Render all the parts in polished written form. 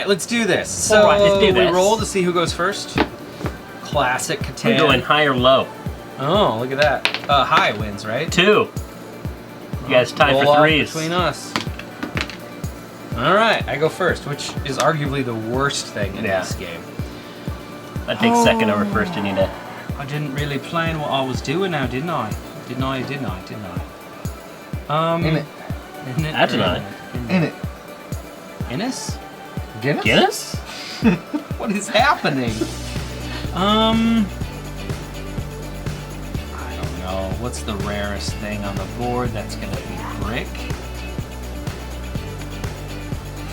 right, let's do this. So All right, let's do this. we roll to see who goes first. Classic Catan. We're going high or low. Oh, look at that. High wins, right? 2. You guys tied Roll for off 3s. between us. All right, I go first, which is arguably the worst thing in this game. I take second over first, Anita. I didn't really plan what I was doing now, didn't I? Didn't I? In it. In it? That's or not. In it. Innis? Guinness? Guinness? What is happening? I don't know. What's the rarest thing on the board? That's gonna be brick.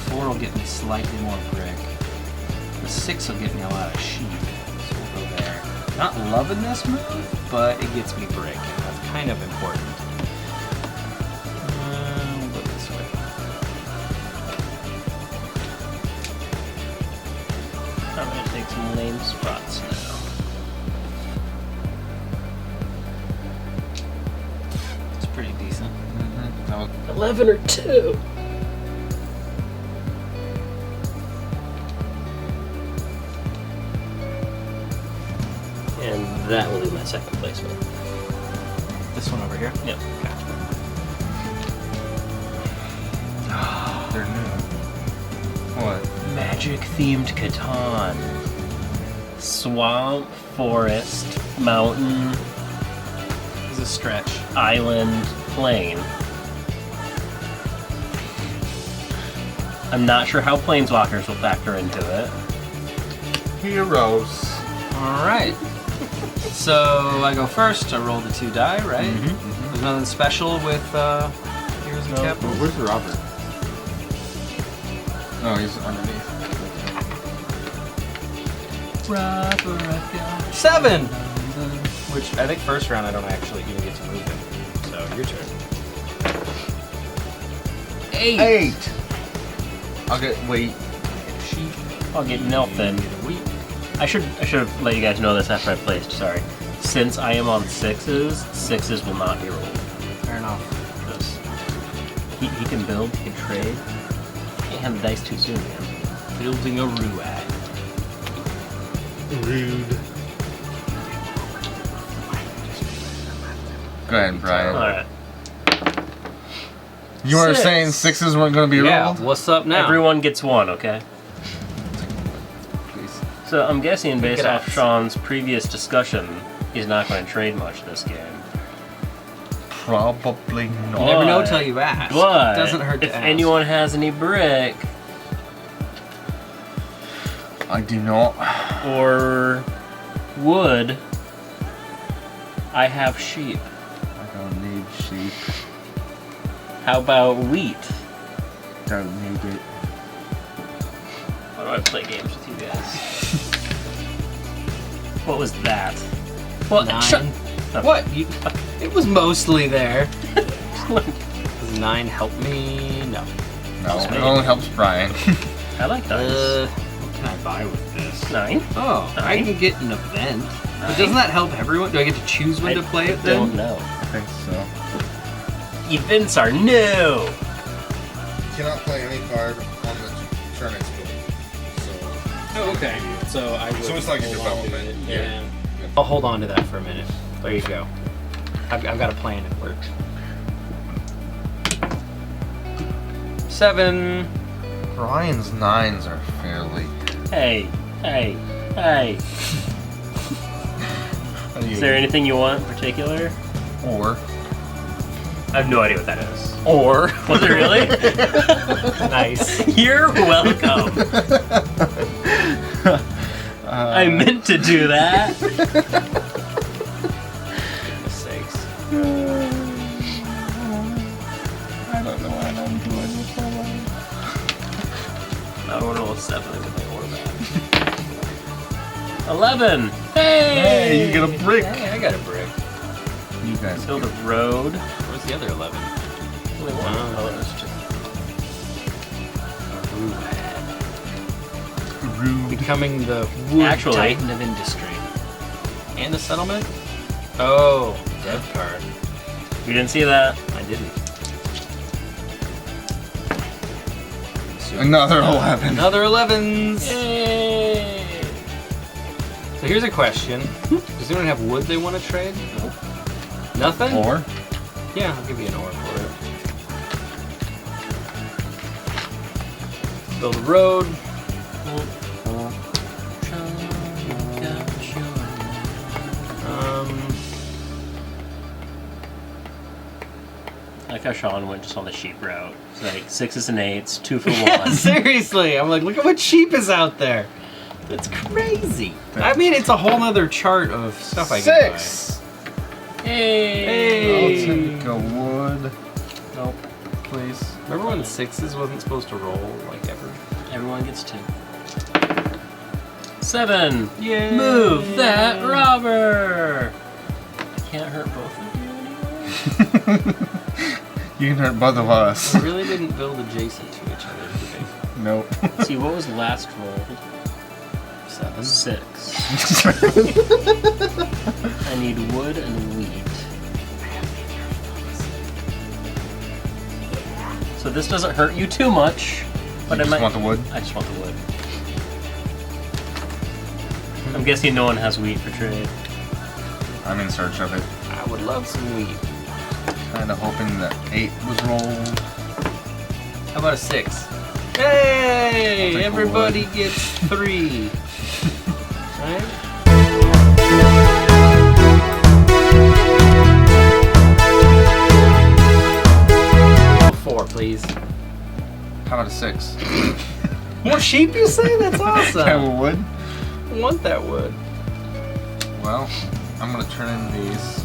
4 will get me slightly more brick. The 6 will get me a lot of sheep. So we'll go there. Not loving this move, but it gets me brick, and that's kind of important. We'll go this way. I'm gonna take some lame spots now. It's pretty decent. 11 or 2. And that will be my second placement. This one over here? Yep. They're new. What? Magic-themed Catan. Swamp, forest, mountain, This is a stretch. island, plain. I'm not sure how planeswalkers will factor into it. Heroes. All right. So I go first. I roll the 2 die, right? There's nothing special with Heroes and Capitols. Where's Robert? Oh, he's underneath. 7! Which I think first round I don't actually even get to move it. So your turn. 8. 8. I'll get wheat. Sheep. I'll get nothing. Wheat. I should have let you guys know this after I placed, sorry. Since I am on 6s, 6s will not be rolled. Fair enough. Because he can build, he can trade. Can't have the dice too soon, man. Building a ruad. Rude. Go ahead, Brian. Alright. You were 6. saying 6s weren't going to be Yeah. rolled? What's up now? Everyone gets 1, okay? Please. So I'm guessing based it off up. Sean's previous discussion, he's not going to trade much this game. Probably not. You never know till you ask. But Doesn't hurt to if ask. anyone has any brick I do not. or wood, I have sheep. I don't need sheep. How about wheat? Don't need it. Why do I play games with you guys? What was that? What? 9. What? It was mostly there. Does 9 help me? No. No, it only helps Brian. I like dice. What can I buy with this? 9? Oh, I can get an event. But doesn't that help everyone? Do I get to choose when to play it I then? don't know. I think so. Events are new! You cannot play any card on the turn it's built. Oh, okay. So I would So it's like a hold on to development. it. Yeah. I'll hold on to that for a minute. There you go. I've got a plan. It works. 7. Brian's 9s are fairly. Hey. Is there anything you want in particular? Or. I have no idea what that is. Or. Was it really? Nice. You're welcome. I meant to do that. Goodness sakes. I don't know what I'm doing with my life. I don't know what's 7 because I ordered that. 11. Hey! Hey, you get a brick. Hey, I got a brick. You guys. Build a road. Where's the other 11? Only one. Oh, there's 2. Becoming the wood Actually- titan of industry. And the settlement? Oh, dev card. You didn't see that? I didn't. soon. Another 11. Another 11s. Yay! So here's a question. Does anyone have wood they want to trade? Nope. Nothing? Or? Yeah, I'll give you an ore for it. Build a road. I like how Sean went just on the sheep route. It's like 6s and 8s, 2 for 1. Yeah, seriously. I'm like, look at what sheep is out there. That's crazy. I mean, it's a whole nother chart of stuff I can 6! Hey! I'll take a wood. Nope. Please. buy. Remember when 6s wasn't supposed to roll, like, ever? Everyone gets 2. 7! Yay! Move that robber! Can't hurt both of you anymore? You can hurt both of us. We really didn't build adjacent to each other, did we? Nope. See, what was last rolled? 7. 6. I need wood and wheat. So this doesn't hurt you too much, but You I just might want the wood? I just want the wood. I'm guessing no one has wheat for trade. I'm in search of it. I would love some wheat. Kind of hoping that 8 was rolled. How about a 6? I'll Hey! take a Everybody wood. gets 3. Right? Four, please. How about a 6? More sheep, you say? That's Have awesome. a wood? I want that wood. Well, I'm gonna turn in these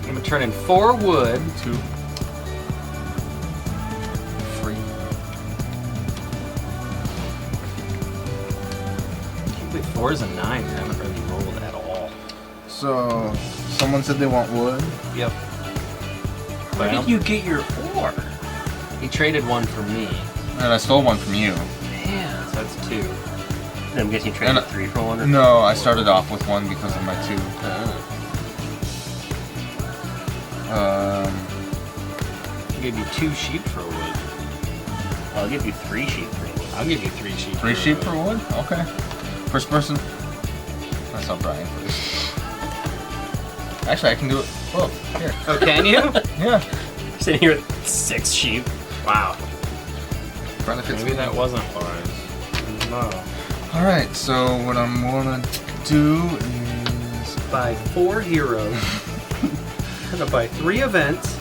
I'm gonna turn in 4 wood. 2. 3. I believe 4s and 9s haven't really rolled at all. So, someone said they want wood. Yep. Where did you get your ore? He traded one for me. And I stole one from you. Man. So that's 2. I'm guessing you traded And- 3 for 1 or No, I started off with one because of my 2. Oh. I gave you 2 sheep for a wood. I'll give you 3 sheep for wood. I'll give you 3 sheep. 3 for a sheep wood. for wood? Okay. First person. I saw Brian first. Actually, I can do it both. Here. Oh, can you? Yeah. Sitting here with 6 sheep. Wow. Benefits Maybe me. that wasn't wise. No. Alright, so what I'm gonna do is Buy 4 heroes. I'm gonna buy 3 events.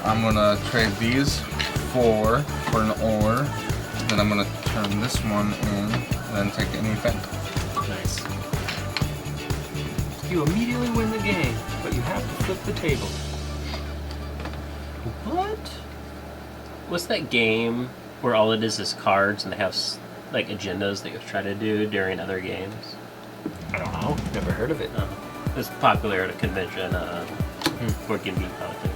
I'm gonna trade these 4 for an ore. Then I'm gonna turn this one in and then take an event. Nice. You immediately win the game, but you have to flip the table. What? What's that game where all it is cards and they have like agendas that you try to do during other games? I don't know. Never heard of it. It was popular at a convention, Board Game Geek, I think.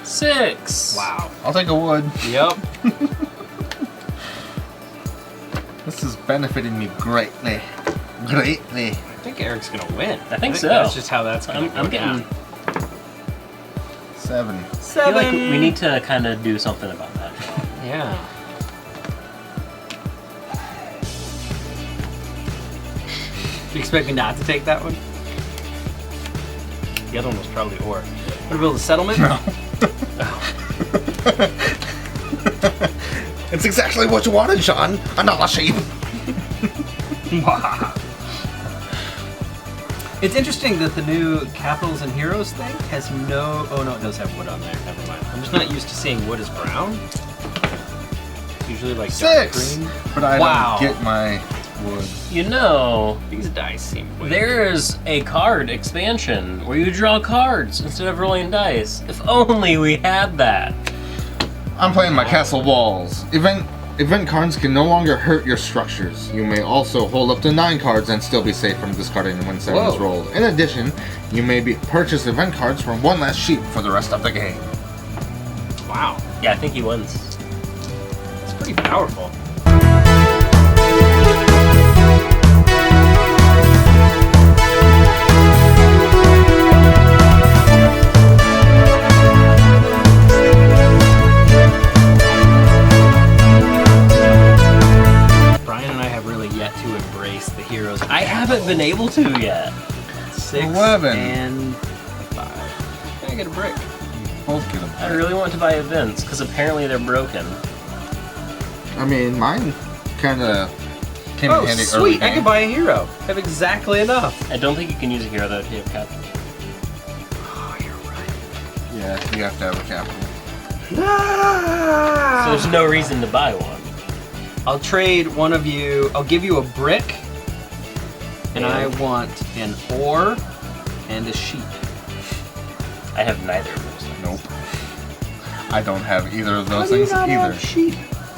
Six. Wow. I'll take a wood. Yep. This is benefiting me greatly. Greatly. I think Eric's gonna win. I think so. That's just how that's gonna I'm go getting. down. 7. I feel 7. like we need to kind of do something about that. Yeah. You expect me not to take that one? The other one was probably ore. Want to build a settlement? No. It's exactly what you wanted, Sean. Another sheep. It's interesting that the new Capitals and Heroes thing has no... Oh, no, it does have wood on there. Never mind. I'm just not used to seeing wood as brown. It's usually like dark 6. green. But I Wow. don't get my wood. You know, These dice seem way there's a card expansion where you draw cards instead of rolling dice. If only we had that. I'm playing my castle walls. Event cards can no longer hurt your structures. You may also hold up to 9 cards and still be safe from discarding when 7 is Whoa. rolled. In addition, you may purchase event cards for 1 less sheep for the rest of the game. Wow. Yeah, I think he wins. It's pretty powerful. heroes. I haven't been able to yet. 6 11. and 5. I get a brick. Both get them. I really want to buy events because apparently they're broken. I mean, mine kind of came Oh, in handy early sweet! I game. can buy a hero. I have exactly enough. I don't think you can use a hero though if you have capital. Oh, you're right. Yeah, you have to have a capital. Ah! So there's no reason to buy one. I'll trade one of you. I'll give you a brick, and I want an ore and a sheep. I have neither of those things. Nope. I don't have either of those How do you things not either. have sheep?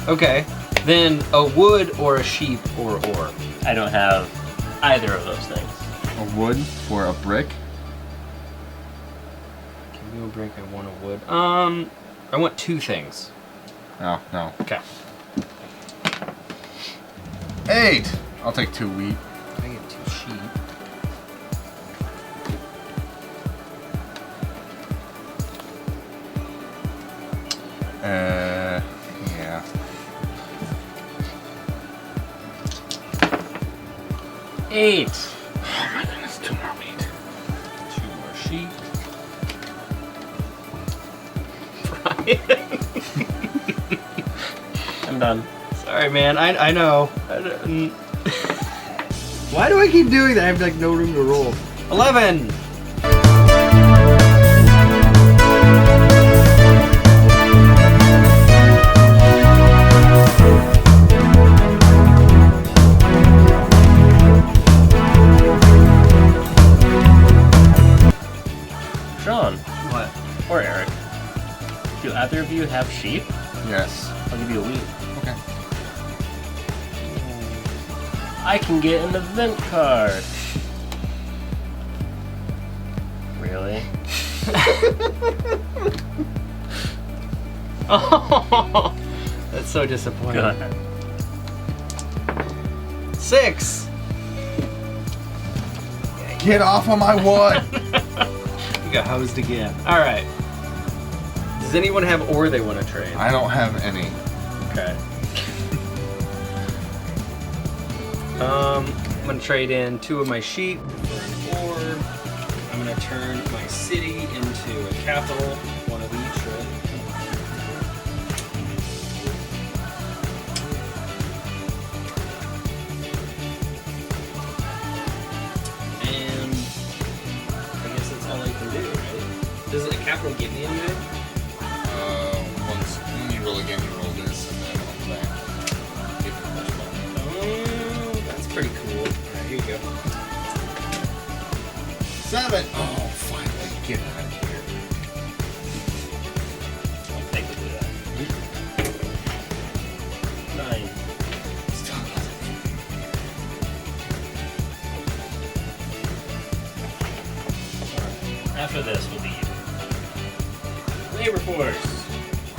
Okay, then a wood or a sheep or ore. I don't have either of those things. A wood for a brick? Give you a brick. I want a wood. I want 2 things. Oh, no. Okay. 8! I'll take 2 wheat. I get 2 sheep. Yeah. 8. Oh my goodness, 2 more wheat. 2 more sheep. I'm done. Sorry, man. I know. Why do I keep doing that? I have like no room to roll. 11. Sean What? or Eric, do either of you have sheep? Yes. I'll give you a wheat. Okay. I can get an event card. Really? Oh, that's so disappointing. Good. 6. Get off of my wood! You got hosed again. All right. Does anyone have ore they want to trade? I don't have any. Okay. I'm gonna trade in 2 of my sheep for an ore. I'm gonna turn my city into a capital, 1 of each, right? And I guess that's all I can do, right? Does a capital get me anything? Once when you roll again, you roll this, and then on the back, give it plus 1. Oh, that's pretty cool. Alright, here you go. 7! Oh, finally, get out of here. I'll take it to that. 9. Still nothing. After this will be labor force.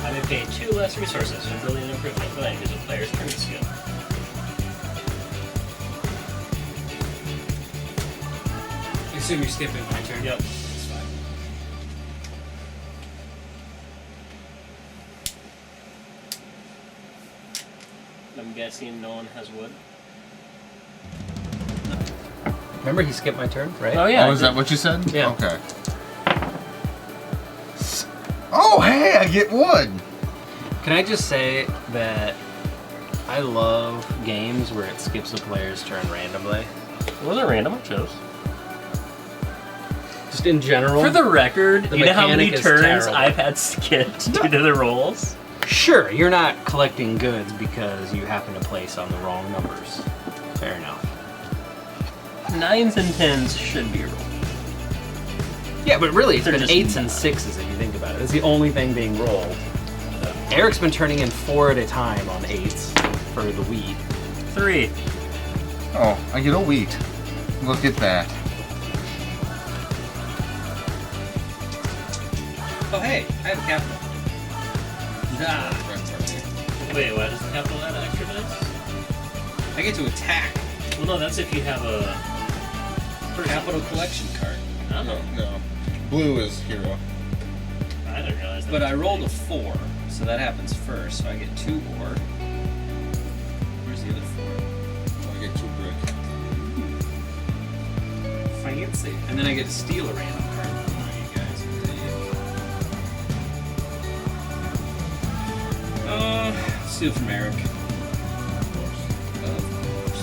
I may pay 2 less resources for building an improvement, but I use a player's turn skill. I assume you're skipping my turn. Yep. That's fine. I'm guessing no one has wood. Remember he skipped my turn, right? Oh yeah. Oh, is that what you said? Yeah. Okay. Oh, hey, I get wood! Can I just say that I love games where it skips a player's turn randomly? It wasn't random, I chose. Just in general. For the record, The you know how many mechanic is turns terrible. I've had skipped due to the rolls? Sure, you're not collecting goods because you happen to place on the wrong numbers. Fair enough. 9s and 10s should be rolled. Yeah, but really, it's They're been just 8s and not. 6s if you think about it. It's the only thing being rolled. Eric's been turning in 4 at a time on 8s for the wheat. 3. Oh, I get a wheat. Look at that. Oh, hey, I have a capital. Ah, Wait, why does the capital add extra dice? I get to attack. Well, no, that's if you have a Capital collection card. I don't know. No. Blue is hero. I didn't realize that. But I rolled a 4, so that happens first. So I get 2 ore. Where's the other 4? I get 2 brick. fancy. And then I get to steal a random card from one of you guys. Steal from Eric. Of course.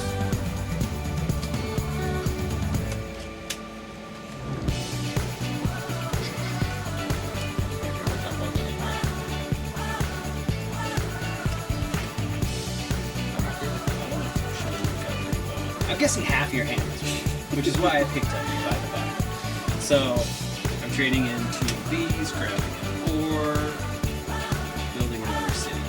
I'm guessing half your hands, which is why I picked up you by the back. So I'm trading in 2 of these, grabbing an ore, building another city.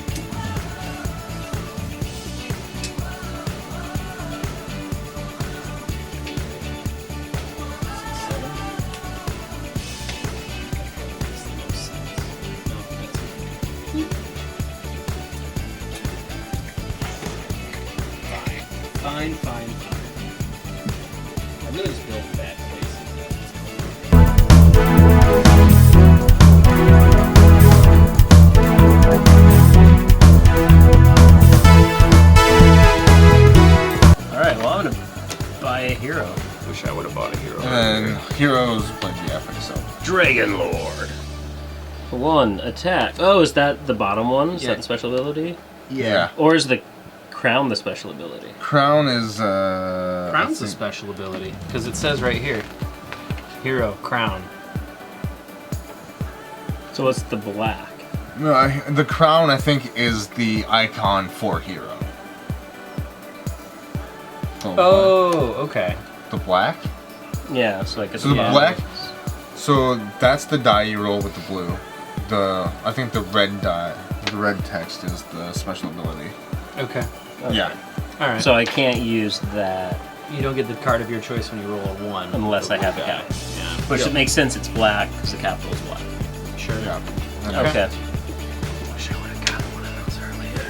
Fine. I really just built bad places. Alright, well, I'm gonna buy a hero. Wish I would have bought a hero. And heroes played the epic, so. Dragon Lord. 1, attack. Oh, is that the bottom one? Is Yeah. that the special ability? Yeah. Or is the crown the special ability? Crown is, Crown's a special ability, because it says right here. Hero, crown. So what's the black? No, the crown, I think, is the icon for hero. Oh, okay. The black? Yeah, so like it's So the black? So that's the die you roll with the blue. I think the red die, the red text is the special ability. Okay. Yeah. Alright. So I can't use that you don't get the card of your choice when you roll a 1. unless I have a Yeah. capital. Yeah. Which it makes sense, it's black because the capital is black. Sure. Yeah. Okay. Wish I would have got one of those earlier.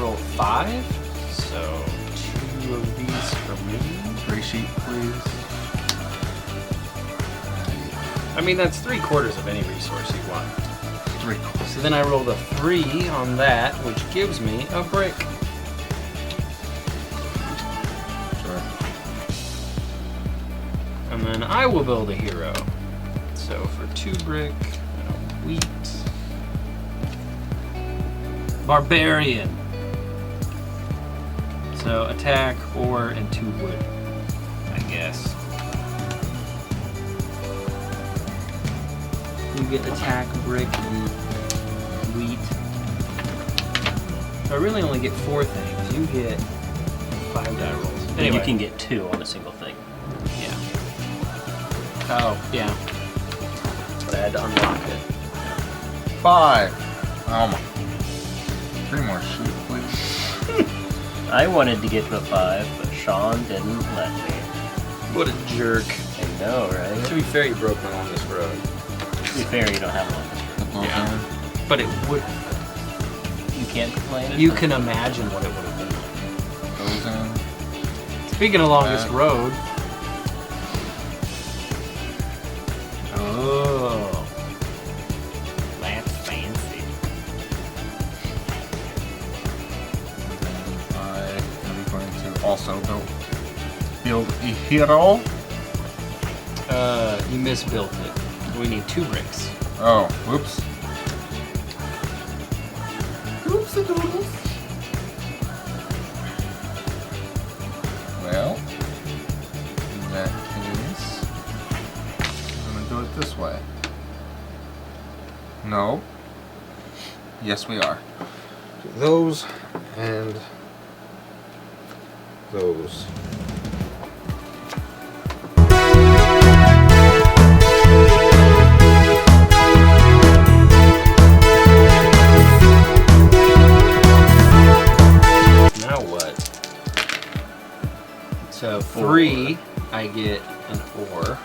Roll 5. So 2 of these for me. Gray sheet, please. I mean, that's 3/4 of any resource you want. 3/4. So then I roll the 3 on that, which gives me a brick. Sure. And then I will build a hero. So for 2 brick, and a wheat. Barbarian. So attack, ore, and 2 wood, I guess. You get attack, brick, and wheat. So I really only get 4 things. You get 5 die rolls. And Anyway. you can get 2 on a single thing. Yeah. Oh, yeah. But I had to unlock it. 5. Oh my. 3 more sheet, please. I wanted to get to a 5, but Sean didn't let me. What a jerk. I know, right? To be fair, you broke my longest road. To be fair, you don't have one. Yeah. But it would. You can't complain. You can imagine what it would have been like. Goes in. Speaking of longest road. Oh. That's fancy. I am going to also build a hero. You misbuilt it. We need 2 bricks. Oh, whoops. Oopsie-doodles. Well, in that case, I'm gonna do it this way. No. Yes, we are. Those and those. Now what? So 3, I get an ore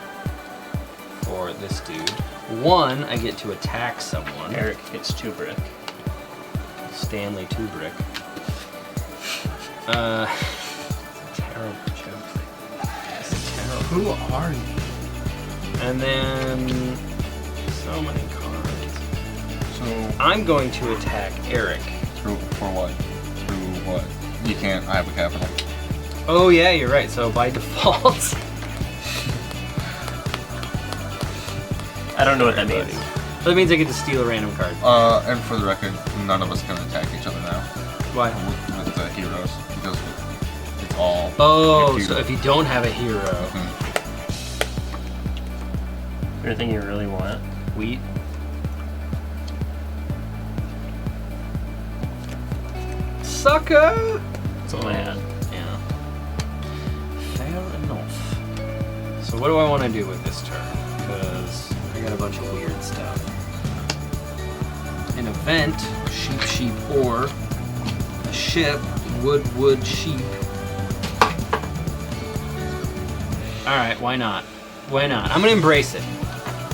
for this dude. 1, I get to attack someone. Eric gets 2 brick. Stanley 2 brick. It's a terrible joke. It's terrible. Who are you? And then so many cards. So, I'm going to attack Eric. for what? Through what? You can't. I have a capital. Oh yeah, you're right. So by default, I don't know what that means. that means I get to steal a random card. And for the record, none of us can attack each other now Why? with the heroes because it's all. Oh, if you- so if you don't have a hero, Mhm. Anything you really want? wheat. Sucker. That's all I had. Yeah. Fair enough. So what do I want to do with this turn? Because I got a bunch of weird stuff. An event, sheep, sheep, or a ship, wood, wood, sheep. Alright, why not? Why not? I'm gonna embrace it.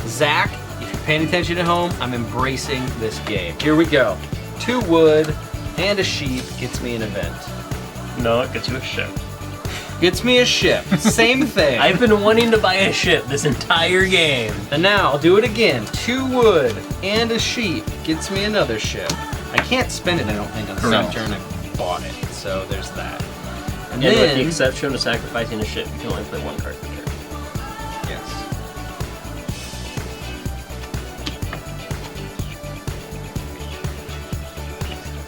Zach, if you're paying attention at home, I'm embracing this game. Here we go. 2 wood and a sheep gets me an event. No, it gets you a ship. Gets me a ship. Same thing. I've been wanting to buy a ship this entire game. And now I'll do it again. 2 wood and a sheep gets me another ship. I can't spend it, I don't think, on the same No. turn I bought it. So there's that. And And with then, the exception of sacrificing a ship, you can only play 1 card per turn. yes.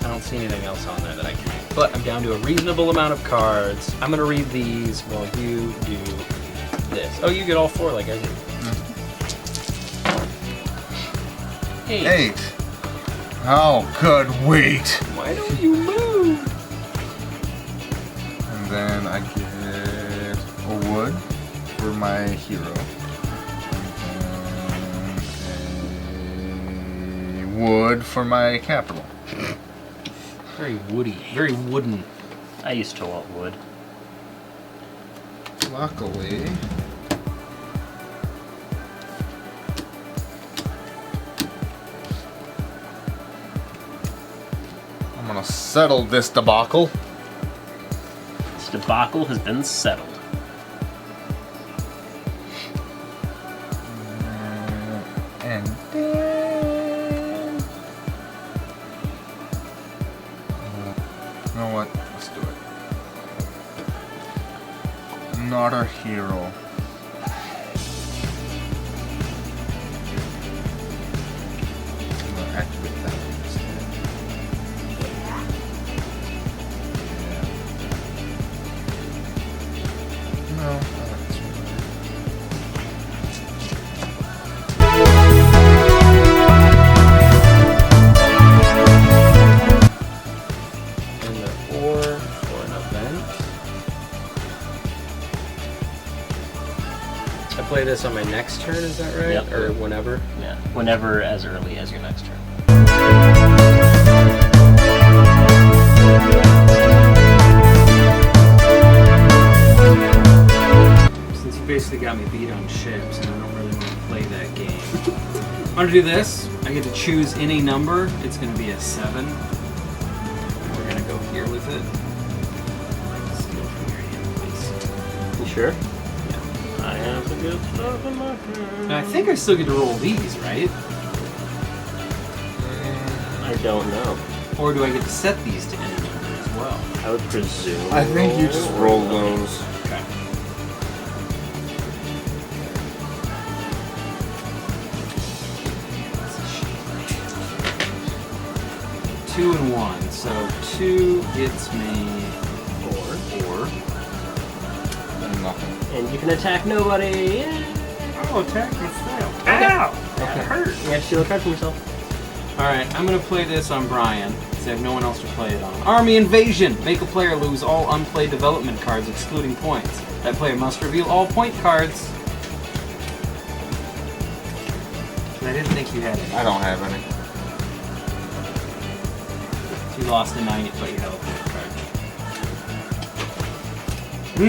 I don't see anything else on there that I can make. But I'm down to a reasonable amount of cards. I'm gonna read these while you do this. Oh, you get all 4 like I did. 8. 8. Oh, good wait. Why don't you move? And then I get a wood for my hero. And a wood for my capital. Very woody, very wooden. I used to want wood. Luckily, I'm gonna settle this debacle. This debacle has been settled. And then, you know what? Let's do it. Not our hero. I'm gonna activate that instead. Yeah. No, I like this one better. And the ore for an event. I play this on my next turn, is that right? Yep. Or whenever? Yeah. Whenever as early as your next turn. Since you basically got me beat on ships, and I don't really want to play that game. I'm gonna do this. I get to choose any number. It's gonna be a 7. And we're gonna go here with it. I'd like to steal from your hand, please. You sure? Yeah. I have the good stuff in my hand. And I think I still get to roll these, right? I don't know. Or do I get to set these to any number as well? I would presume. I think you just roll those. Okay. Two and 1, so 2 gets me 4. And nothing. And you can attack nobody. Yay! Oh, attack myself. Ow! That hurt. You have to steal a card from yourself. Alright, I'm gonna play this on Brian, because I have no one else to play it on. Army Invasion! Make a player lose all unplayed development cards, excluding points. That player must reveal all point cards. I didn't think you had any. I don't have any. You lost a night, but you have a point card.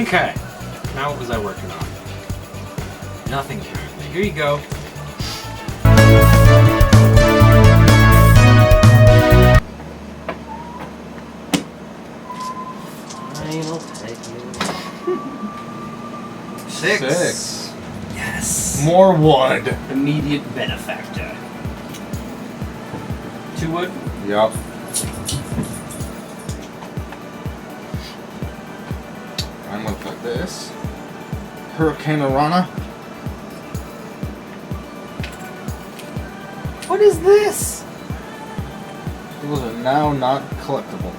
Okay. Now what was I working on? Nothing apparently. Here you go. Fine, I'll take you. 6. Yes. More wood. Immediate benefactor. 2 wood. Yup. this. Hurricane Arana. What is this? Those are now not collectible.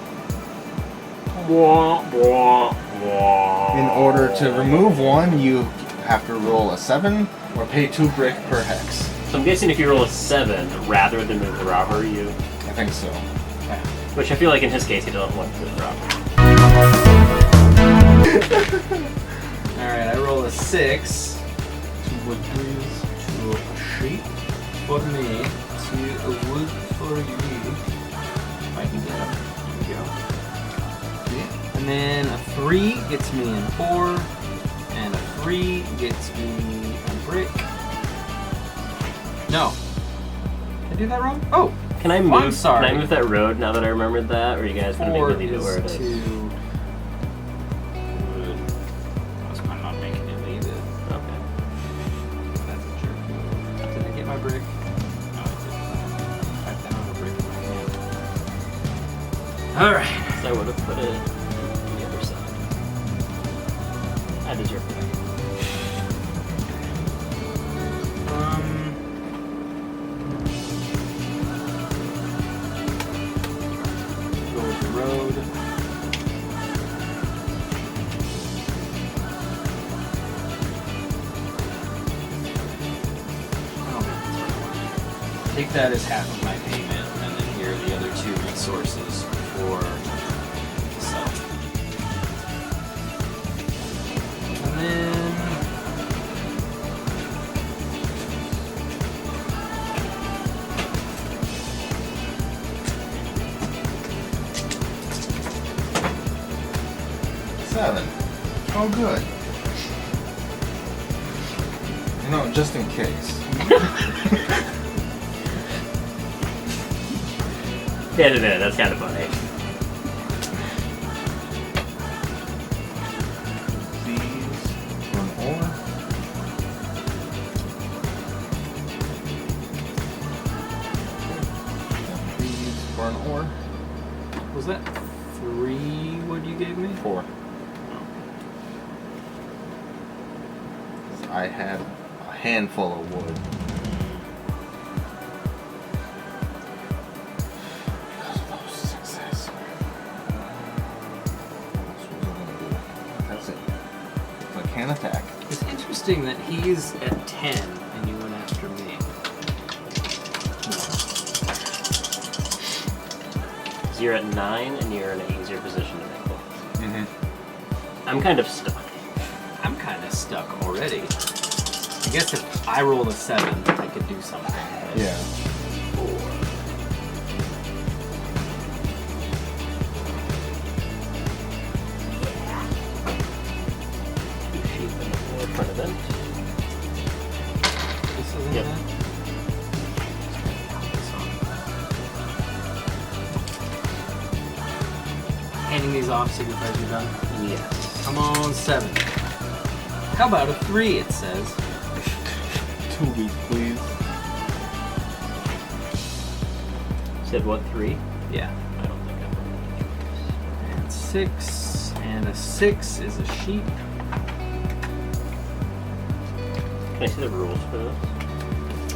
In order to remove one, you have to roll a 7 or pay 2 brick per hex. So I'm guessing if you roll a 7 rather than move the robber, you. I think so. Which I feel like in his case he doesn't want to move the robber. Alright, I roll a 6. 2 wood, please. To a sheep for me. To a wood for you. If I can get him. There we go. And then a 3 gets me in 4. And a 3 gets me a brick. No. Did I do that wrong? Oh! Can I move? I'm sorry. Can I move that road now that I remembered that, or are you guys gonna make 4 me leave it where it is is? to wood. I was planning on making it leave it. Okay. That's a jerk move. Did I get my brick? No, I didn't. I found a brick in my hand. Alright. So I would have put it on the other side. I deserve that. Go with the road. Take that as half of my payment, and then here are the other 2 resources for self. And then Seven. Oh, good. You know, just in case. Yeah, that's kind of funny. These for an ore. These for an ore. was that 3 wood you gave me? 4. I had a handful of wood. Because of those 6s. That's it. I can't attack. It's interesting that he's at 10 and you went after me. So you're at 9 and you're in an easier position to make points. Mm-hmm. I'm kind of stuck. I'm kind of stuck already. I guess if I rolled a 7, I could do something. But Yeah. 4. Two sheep and a 4 front event. This isn't Yep. it? Handing these off signifies you're done. Yes. Come on, 7. How about a 3, it says. 2 weeks, please. Said what, 3? Yeah. I don't think I'm And 6. And a 6 is a sheep. Can I see the rules for this?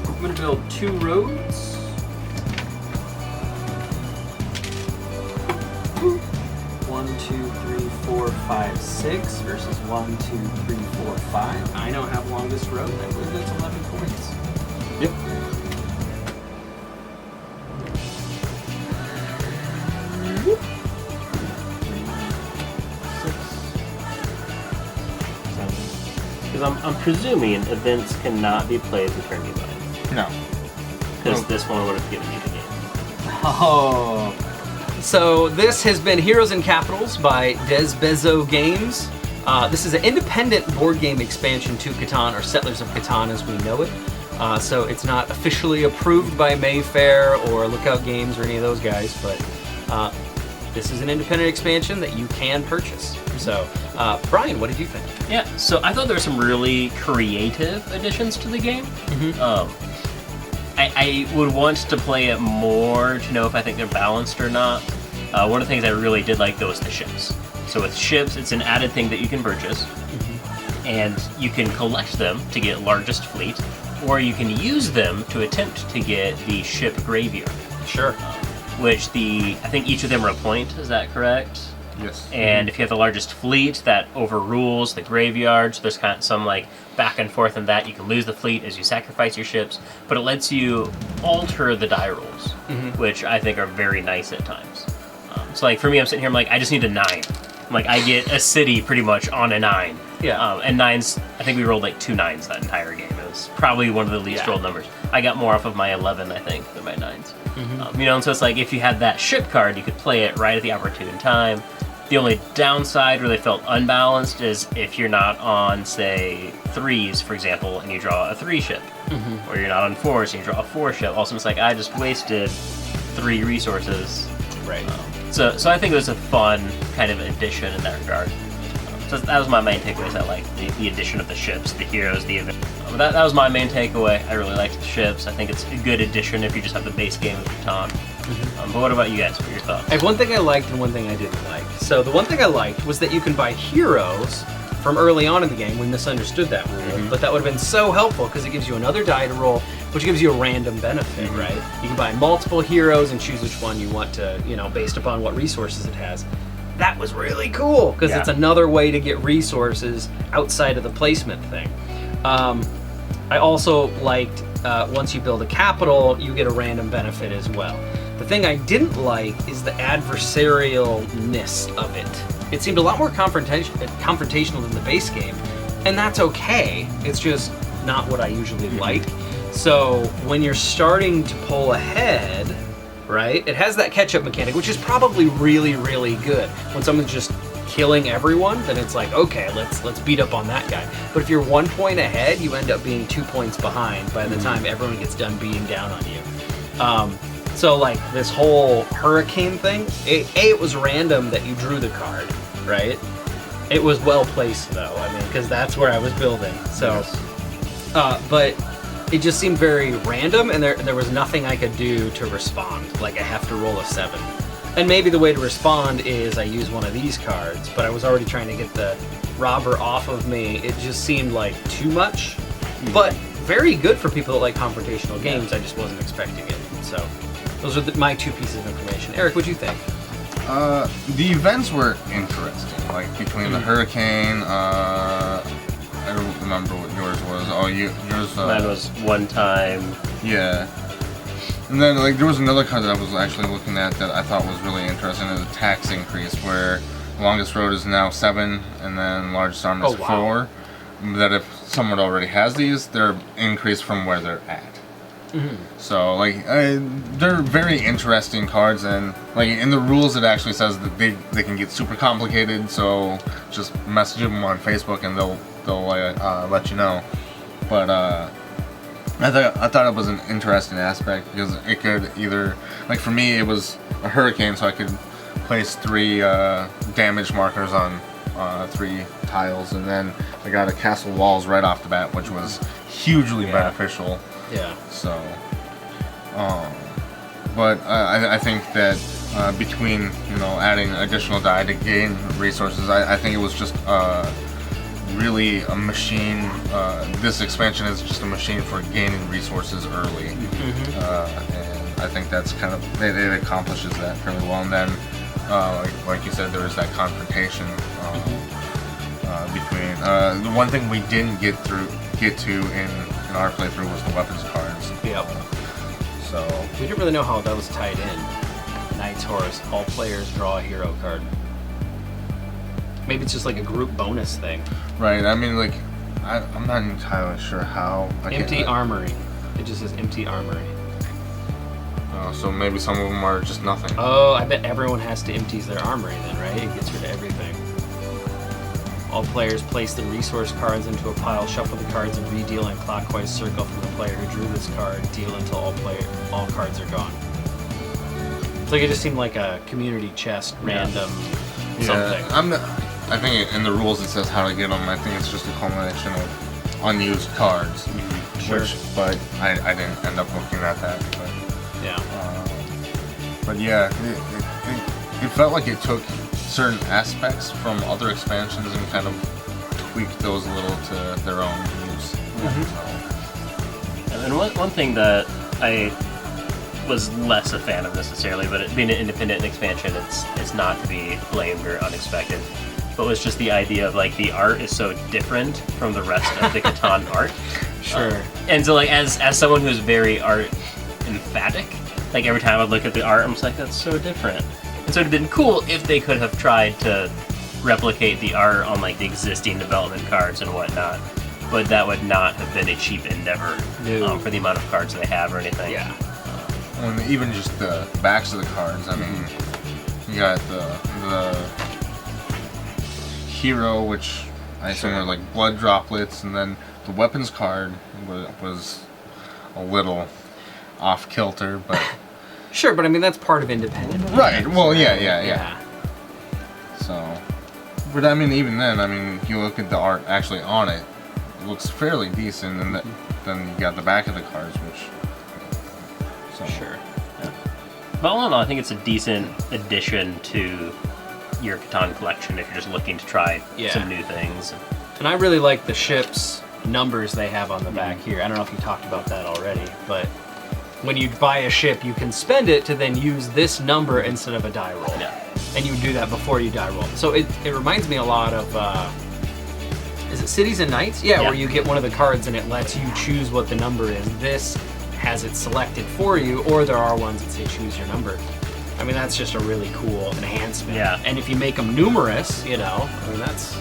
I'm going to build 2 roads. One, 2, 3, 4, 5, 6 versus 1, 2, 3, 4, 5. I now have longest road. I believe that's 11 points. Yep. Because I'm presuming events cannot be played with turn divide. No. Because Oh. this one would have given you the game. Oh. So this has been Heroes and Capitols by Dizbezo Games. This is an independent board game expansion to Catan, or Settlers of Catan as we know it. So it's not officially approved by Mayfair or Lookout Games or any of those guys, but this is an independent expansion that you can purchase. So, Brian, what did you think? Yeah, so I thought there were some really creative additions to the game. I would want to play it more to know if I think they're balanced or not. One of the things I really did like though was the ships. So with ships, it's an added thing that you can purchase, and you can collect them to get largest fleet, or you can use them to attempt to get the ship graveyard. Sure. Which I think each of them are a point, is that correct? Yes. And if you have the largest fleet, that overrules the graveyard, so there's kind of some like back and forth in that. You can lose the fleet as you sacrifice your ships, but it lets you alter the die rolls, which I think are very nice at times. So like for me, I'm sitting here, I'm like, I just need a 9. Like I get a city pretty much on a 9. Yeah. And 9s, I think we rolled like 2 9s that entire game. It was probably one of the least rolled numbers. I got more off of my 11, I think, than my 9s. And so it's like if you had that ship card, you could play it right at the opportune time. The only downside where they felt unbalanced is if you're not on, say, 3s, for example, and you draw a 3 ship. Or you're not on 4s and you draw a 4 ship. Also, it's like, I just wasted 3 resources. Right. So I think it was a fun kind of addition in that regard. So that was my main takeaway. Is I like the addition of the ships, the heroes, the event. That was my main takeaway. I really liked the ships. I think it's a good addition if you just have the base game of Catan. But what about you guys? What are your thoughts? I have one thing I liked and one thing I didn't like. So the one thing I liked was that you can buy heroes from early on in the game. We misunderstood that rule, but that would have been so helpful because it gives you another die to roll, which gives you a random benefit, right? You can buy multiple heroes and choose which one you want to, based upon what resources it has. That was really cool because it's another way to get resources outside of the placement thing. I also liked once you build a capital, you get a random benefit as well. The thing I didn't like is the adversarialness of it. It seemed a lot more confrontational than the base game, and that's okay. It's just not what I usually like. So when you're starting to pull ahead, right, it has that catch-up mechanic, which is probably really, really good. When someone's just killing everyone, then it's like, okay, let's beat up on that guy. But if you're 1 point ahead, you end up being 2 points behind by the time everyone gets done beating down on you. So like this whole hurricane thing, it was random that you drew the card, right? It was well placed though, because that's where I was building. So, but it just seemed very random, and there was nothing I could do to respond. Like I have to roll a 7. And maybe the way to respond is I use one of these cards, but I was already trying to get the robber off of me. It just seemed like too much, but very good for people that like confrontational games. I just wasn't expecting it. So those are my 2 pieces of information. Eric, what'd you think? The events were interesting, like between the hurricane, I don't remember what yours was. Oh, yours. Mine was 1 time. Yeah. And then, like, there was another card that I was actually looking at that I thought was really interesting. It was a tax increase, where longest road is now 7, and then largest arm is 4. That if someone already has these, they're increased from where they're at. So, like, they're very interesting cards, and, like, in the rules it actually says that they can get super complicated, so just message them on Facebook and they'll let you know. But, I thought it was an interesting aspect because it could either, like for me, it was a hurricane, so I could place 3 damage markers on 3 tiles, and then I got a castle walls right off the bat, which was hugely beneficial. Yeah. So, but I think that between adding additional die to gain resources, I think it was just really a machine. This expansion is just a machine for gaining resources early, and I think that's kind of it accomplishes that fairly well. And then, like you said, there is that confrontation between. The one thing we didn't get to in our playthrough was the weapons cards. Yep. So We didn't really know how that was tied in. Knight's Horse. All players draw a hero card. Maybe it's just like a group bonus thing. right. I mean, like, I'm not entirely sure how. Empty armory. It just says empty armory. So maybe some of them are just nothing. Oh, I bet everyone has to empty their armory then, right? It gets rid of everything. All players place the resource cards into a pile, shuffle the cards, and re-deal in clockwise circle from the player who drew this card. Deal until all cards are gone. It's like it just seemed like a community chest, random something. I think in the rules it says how to get them. I think it's just a culmination of unused cards. Sure. But I didn't end up looking at that. But Yeah. yeah, it felt like it took certain aspects from other expansions and kind of tweak those a little to their own use. And then one thing that I was less a fan of necessarily, but it being an independent expansion, it's not to be blamed or unexpected. But was just the idea of like the art is so different from the rest of the Catan art. Sure. And so like as someone who's very art emphatic, like every time I look at the art, I'm just like, that's so different. And so it'd have been cool if they could have tried to replicate the art on like the existing development cards and whatnot. But that would not have been a cheap endeavor for the amount of cards they have or anything. Yeah. And even just the backs of the cards. I mean, you got the hero, which I assume are like blood droplets, and then the weapons card was a little off kilter, but Sure, but I mean that's part of independent. right. Well, yeah. So, but I mean, even then, I mean, you look at the art actually on it, it looks fairly decent, and then you got the back of the cards, which. So. Sure. Yeah. But all in all, I think it's a decent addition to your Catan collection if you're just looking to try some new things. And I really like the ship's numbers they have on the back here. I don't know if you talked about that already, but when you buy a ship, you can spend it to then use this number instead of a die roll. Yeah. And you do that before you die roll. So it reminds me a lot of, is it Cities and Knights? Yeah, where you get one of the cards and it lets you choose what the number is. This has it selected for you, or there are ones that say choose your number. I mean, that's just a really cool enhancement. Yeah. And if you make them numerous, I mean, that's,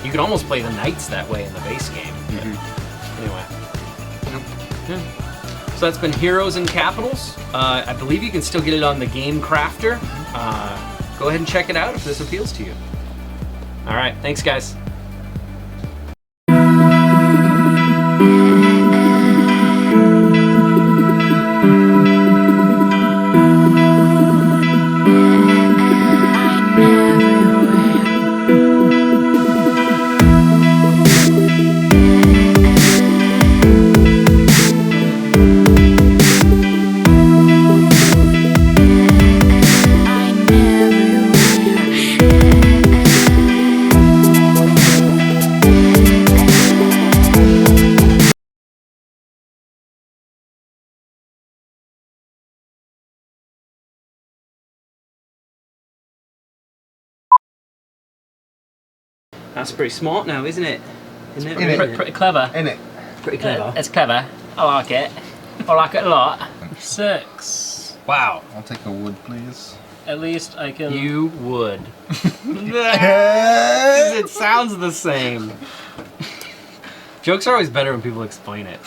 you could almost play the Knights that way in the base game. Anyway. Yeah. So that's been Heroes and Capitols. I believe you can still get it on the Game Crafter. Go ahead and check it out if this appeals to you. All right, thanks guys. That's pretty smart now, isn't it? Isn't it? Pretty clever. In it. Pretty clever. It's clever. I like it. I like it a lot. 6. Wow. I'll take a wood, please. At least I can... You would. It sounds the same. Jokes are always better when people explain it.